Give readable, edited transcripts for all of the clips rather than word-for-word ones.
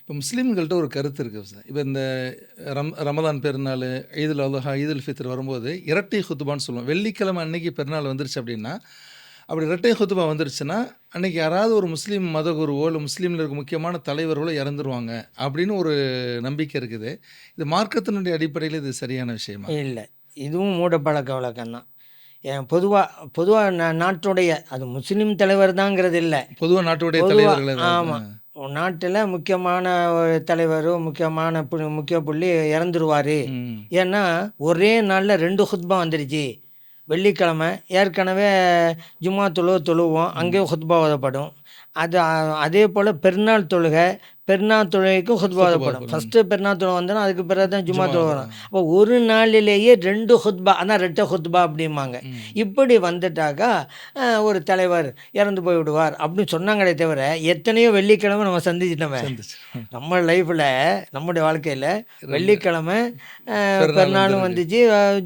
இப்போ முஸ்லீம்கள்ட்ட ஒரு கருத்து இருக்குது சார். இப்போ இந்த ரமதான் பெருநாள், ஈதுல் அல்ஹா, ஈதுல் ஃபித்ர் வரும்போது இரட்டை குத்துபான்னு சொல்லுவோம். வெள்ளிக்கிழமை அன்னைக்கு பெருநாள் வந்துருச்சு அப்படின்னா, அப்படி இரட்டை குத்துபா வந்துருச்சுன்னா, அன்னைக்கு யாராவது ஒரு முஸ்லீம் மதகுருவோ, இல்லை முஸ்லீமில் இருக்க முக்கியமான தலைவர்களோ இறந்துருவாங்க அப்படின்னு ஒரு நம்பிக்கை இருக்குது. இது மார்க்கத்தினுடைய அடிப்படையில் இது சரியான விஷயமா? இல்லை, இதுவும் மூட பழக்க வழக்கம் தான். பொதுவாக நாட்டுடைய அது முஸ்லீம் தலைவர் தாங்கிறது இல்லை. பொதுவாக நாட்டுடைய பொதுவாக தலைவர்கள் ஏதாவது ஆமாம், நாட்டில் முக்கியமான ஒரு தலைவரோ முக்கியமான முக்கிய புள்ளி இறந்துருவார். ம். ஏன்னா ஒரே நாளில் 2 ஹுத்பா வந்துருச்சு. வெள்ளிக்கிழமை ஏற்கனவே ஜும்மா தொழுவோம், அங்கேயும் ஹுத்பா ஓதப்படும். அதே போல் பெருநாள் தொழுகைக்கும் ஹுத்பா ஓதப்படும். ஃபஸ்ட்டு பெருநாள் தொழுகை வந்தோன்னா அதுக்கு பிறகு தான் ஜும்மா தொழுகை வரும். அப்போ ஒரு நாளிலேயே 2 ஹுத்பா, அதான் ரெட்டை ஹுத்பா அப்படிம்பாங்க. இப்படி வந்துட்டாக்கா ஒரு தலைவர் இறந்து போய் விடுவார் அப்படின்னு சொன்னாங்களே தவிர, எத்தனையோ வெள்ளிக்கிழமை நம்ம சந்திச்சிட்டோமே நம்ம லைஃப்பில், நம்முடைய வாழ்க்கையில். வெள்ளிக்கிழமை பெருநாளும் வந்துச்சு,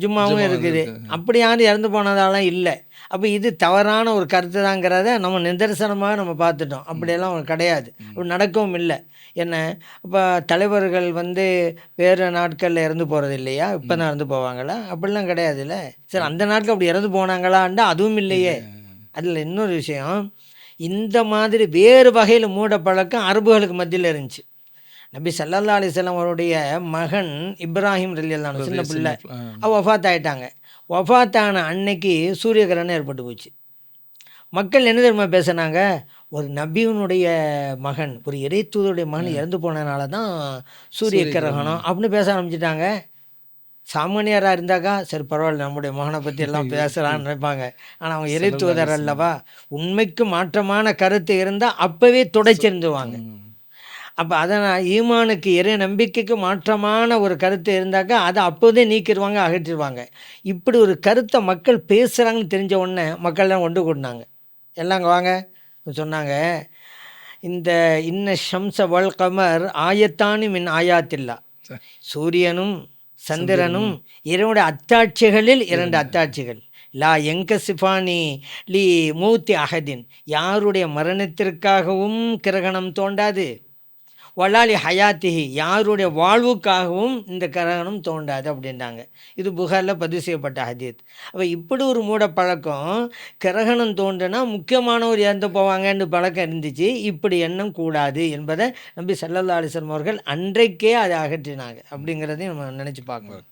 ஜும்மாவும் இருக்குது. அப்படி யாரும் இறந்து போனதாலாம் இல்லை. அப்போ இது தவறான ஒரு கருத்து தாங்கிறத நம்ம நிதர்சனமாக நம்ம பார்த்துட்டோம். அப்படியெல்லாம் கிடையாது, அப்படி நடக்கவும் இல்லை. என்ன இப்போ தலைவர்கள் வேறு நாட்களில் இறந்து போகிறது இல்லையா? இப்போ தான் இறந்து போவாங்களா? அப்படிலாம் கிடையாதுல்ல. சரி, அந்த நாட்டில் அப்படி இறந்து போனாங்களான்டா அதுவும் இல்லையே. அதில் இன்னொரு விஷயம், இந்த மாதிரி வேறு வகையில் மூட பழக்கம் அரபுகளுக்கு மத்தியில் இருந்துச்சு. நபி ஸல்லல்லாஹு அலைஹி வஸல்லம் அவருடைய மகன் இப்ராஹிம் ரலியல்லாஹு அன்ஹு சின்ன பிள்ளை, வஃபாத் ஆகிட்டாங்க. வஃபாத்தான அன்னைக்கு சூரிய கிரகணம் ஏற்பட்டு போச்சு. மக்கள் என்ன தெரியுமா பேசுனாங்க? ஒரு நபியினுடைய மகன், ஒரு இறைத்தூதருடைய மகன் இறந்து போனதுனால தான் சூரிய கிரகணம் அப்படின்னு பேச ஆரம்பிச்சிட்டாங்க. சாமானியராக இருந்தாக்கா சரி பரவாயில்ல, நம்முடைய மகனை பற்றி எல்லாம் பேசுகிறான்னு நினைப்பாங்க. ஆனால் அவங்க இறைத்தூதர் அல்லவா, உண்மைக்கு மாற்றமான கருத்து இருந்தால் அப்போவே துடைச்சிருந்துவாங்க. அப்போ அதனால் ஈமானுக்கு, இறை நம்பிக்கைக்கு மாற்றமான ஒரு கருத்து இருந்தாக்கா அதை அப்போதே நீக்கிடுவாங்க, அகற்றிடுவாங்க. இப்படி ஒரு கருத்தை மக்கள் பேசுகிறாங்கன்னு தெரிஞ்ச உடனே மக்கள்லாம் ஒன்று கூட்டினாங்க. எல்லாம் வாங்க சொன்னாங்க, இந்த இன்ன ஷம்ஸ வல் கமர் ஆயத்தானி மின் ஆயாத்தில்லா, சூரியனும் சந்திரனும் இறைவனுடைய அத்தாட்சிகளில் 2 அத்தாட்சிகள். லா எங்க சிஃபானி லி மூத்தி அகதின், யாருடைய மரணத்திற்காகவும் கிரகணம் தோண்டாது. வலாலி ஹயாத்திஹி, யாருடைய வாழ்வுக்காகவும் இந்த கிரகணம் தோண்டாது அப்படின்றாங்க. இது புகாரில் பதிவு செய்யப்பட்ட ஹதீத். அப்போ இப்படி ஒரு மூட பழக்கம், கிரகணம் தோன்றுனா முக்கியமானவர் இறந்து போவாங்கன்னு பழக்கம் இருந்துச்சு. இப்படி எண்ணம் கூடாது என்பதை நபி ஸல்லல்லாஹு அலைஹி வஸல்லம் அவர்கள் அன்றைக்கே அதை அகற்றினாங்க அப்படிங்கிறதையும் நம்ம நினச்சி பார்க்கணும்.